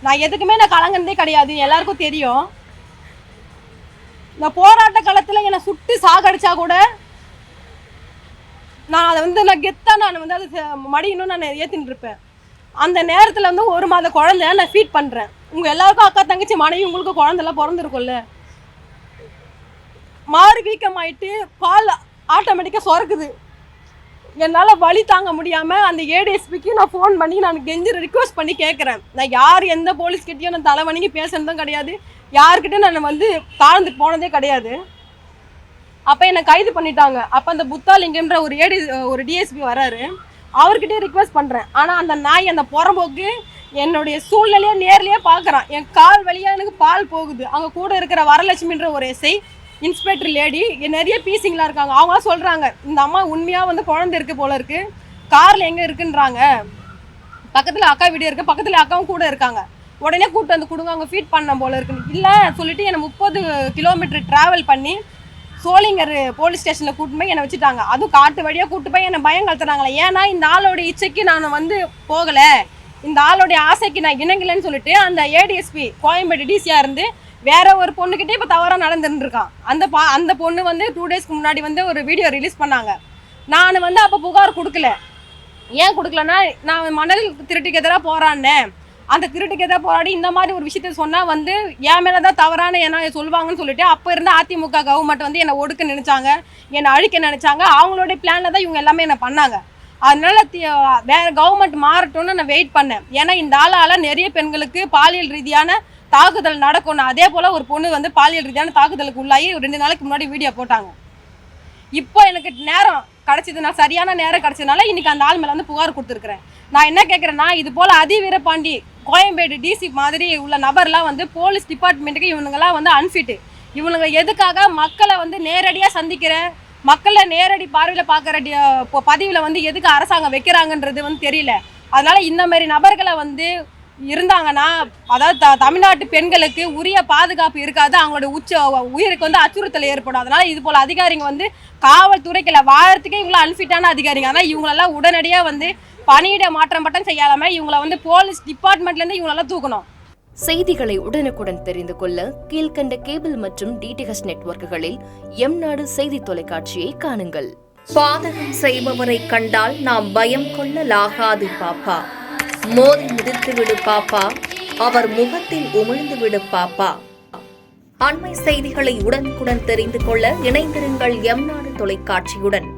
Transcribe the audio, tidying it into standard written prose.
நான் எதுக்குமே நான் கலங்கினதே கிடையாது, எல்லாருக்கும் தெரியும். இந்த போராட்ட காலத்தில் என்னை சுட்டு சாகடிச்சா கூட நான் அதை வந்து நான் கெத்தாக நான் வந்து அது மடியணும் நான் ஏற்றின்னு இருப்பேன். அந்த நேரத்தில் வந்து 1 மாத குழந்தை நான் ஃபீட் பண்ணுறேன். உங்கள் எல்லாருக்கும் அக்கா தங்கச்சி மனைவி உங்களுக்கு குழந்தைலாம் பிறந்திருக்கும்ல. மாறு வீக்கமாயிட்டு பால் ஆட்டோமேட்டிக்காக சுரக்குது. என்னால் வலி தாங்க முடியாமல் அந்த ஏடிஎஸ்பிக்கு நான் ஃபோன் பண்ணி நான் கெஞ்சி ரிக்வஸ்ட் பண்ணி கேட்குறேன். நான் யார் எந்த போலீஸ்கிட்டையும் நான் தலைவணிக்கு பேசுனதும் கிடையாது, யாருக்கிட்டையும் நான் வந்து தாழ்ந்து போனதே கிடையாது. அப்போ என்னை கைது பண்ணிட்டாங்க. அப்போ அந்த புத்தாலிங்கன்ற ஒரு டிஎஸ்பி வராரு, அவர்கிட்டயே ரிக்வெஸ்ட் பண்ணுறேன். ஆனால் அந்த நாய் அந்த புறம்போக்கு என்னுடைய சூழ்நிலையை நேர்லேயே பார்க்குறான். என் கால் வழியாக எனக்கு பால் போகுது. அங்கே கூட இருக்கிற வரலட்சுமின்ற ஒரு எஸ்ஐ, இன்ஸ்பெக்டர் லேடி, நிறைய பீசிங்களாக இருக்காங்க. அவங்களாம் சொல்கிறாங்க, இந்த அம்மா உண்மையாக வந்து குழந்தை இருக்குது போல இருக்குது, காரில் எங்கே இருக்குன்றாங்க. பக்கத்தில் அக்கா வீடு இருக்குது, பக்கத்தில் அக்காவும் கூட இருக்காங்க. உடனே கூப்பிட்டு வந்து கொடுங்க, அவங்க ஃபீட் பண்ண போல இருக்குன்னு. இல்லை சொல்லிட்டு என்னை 30 கிலோமீட்டர் ட்ராவல் பண்ணி சோளிங்கர் போலீஸ் ஸ்டேஷனில் கூப்பிட்டு போய் என்னை வச்சுட்டாங்க. அதுவும் காட்டு வழியாக கூப்பிட்டு போய் என்னை பயம் கலத்துறாங்களே. ஏன்னா இந்த ஆளோடைய இச்சைக்கு நான் வந்து போகலை, இந்த ஆளோடைய ஆசைக்கு நான் இணங்கலைன்னு சொல்லிட்டு அந்த ஏடிஎஸ்பி கோயம்பேடு டிசியாக இருந்து வேற ஒரு பொண்ணுக்கிட்டே இப்போ தவறாக நடந்துருக்கான். அந்த பொண்ணு வந்து 2 டேஸ்க்கு முன்னாடி வந்து ஒரு வீடியோ ரிலீஸ் பண்ணாங்க. நான் வந்து அப்போ புகார் கொடுக்கல. ஏன் கொடுக்கலன்னா, நான் மணல் திருட்டுக்கு எதிராக போராடினேன். அந்த திருட்டுக்கு எதாவது போராடி இந்த மாதிரி ஒரு விஷயத்த சொன்னால் வந்து என் மேலே தான் தவறான என்ன சொல்லுவாங்கன்னு சொல்லிட்டு அப்போ இருந்த அதிமுக கவர்மெண்ட் வந்து என்னை ஒடுக்க நினச்சாங்க, என்னை அழிக்க நினச்சாங்க. அவங்களுடைய பிளானில் தான் இவங்க எல்லாமே என்ன பண்ணாங்க. அதனால வேறு கவர்மெண்ட் மாறட்டும்னு நான் வெயிட் பண்ணேன். ஏன்னா இந்த ஆளால் நிறைய பெண்களுக்கு பாலியல் ரீதியான தாக்குதல் நடக்கணும். அதே போல் ஒரு பொண்ணு வந்து பாலியல் ரீதியான தாக்குதலுக்கு உள்ளாகி 2 நாளைக்கு முன்னாடி வீடியோ போட்டாங்க. இப்போ எனக்கு நேரம் கிடச்சிது, நான் சரியான நேரம் கிடச்சதுனால இன்றைக்கி அந்த ஆள் மேலே வந்து புகார் கொடுத்துருக்குறேன். நான் என்ன கேட்குறேன்னா, இது போல் அதிவீரபாண்டி கோயம்பேடு டிசி மாதிரி உள்ள நபர்லாம் வந்து போலீஸ் டிபார்ட்மெண்ட்டுக்கு இவனுங்களாம் வந்து அன்ஃபிட்டு. இவனுங்க எதுக்காக மக்களை வந்து நேரடியாக சந்திக்கிற, மக்களை நேரடி பார்வையில் பார்க்குற பதிவில் வந்து எதுக்கு அரசாங்கம் வைக்கிறாங்கன்றது வந்து தெரியல. அதனால் இந்த மாதிரி நபர்களை வந்து இருந்தாங்கன்னா, அதாவது தமிழ்நாட்டு பெண்களுக்கு உரிய பாதுகாப்பு இருக்காது, அவங்களோட உயிருக்கு வந்து அச்சுறுத்தல் ஏற்படும். அதனால் இது போல் அதிகாரிங்க வந்து காவல்துறைக்குள்ள வாழறதுக்கே இவங்கள அன்ஃபிட்டான அதிகாரிங்க. ஆனால் இவங்களெல்லாம் உடனடியாக வந்து பணியிட மாற்றம் பட்டம் செய்யாம இவங்களை வந்து போலீஸ் டிபார்ட்மெண்ட்லேருந்து இவங்களெல்லாம் தூக்கணும். செய்திகளை உடனுக்குடன் தெரிந்து கொள்ள கீழ்கண்ட கேபிள் மற்றும் டிடிஹெச் நெட்வொர்க்குகளில் எம்நாடு செய்தி தொலைக்காட்சியை காணுங்கள். பாதகம் செய்பவரை கண்டால் நாம் பயம் கொள்ளலாகாது பாப்பா, மோதி மிதித்து விடு பாப்பா, அவர் முகத்தில் உமிழ்ந்து விடு பாப்பா. அண்மை செய்திகளை உடனுக்குடன் தெரிந்து கொள்ள இணைந்திருங்கள் எம்நாடு தொலைக்காட்சியுடன்.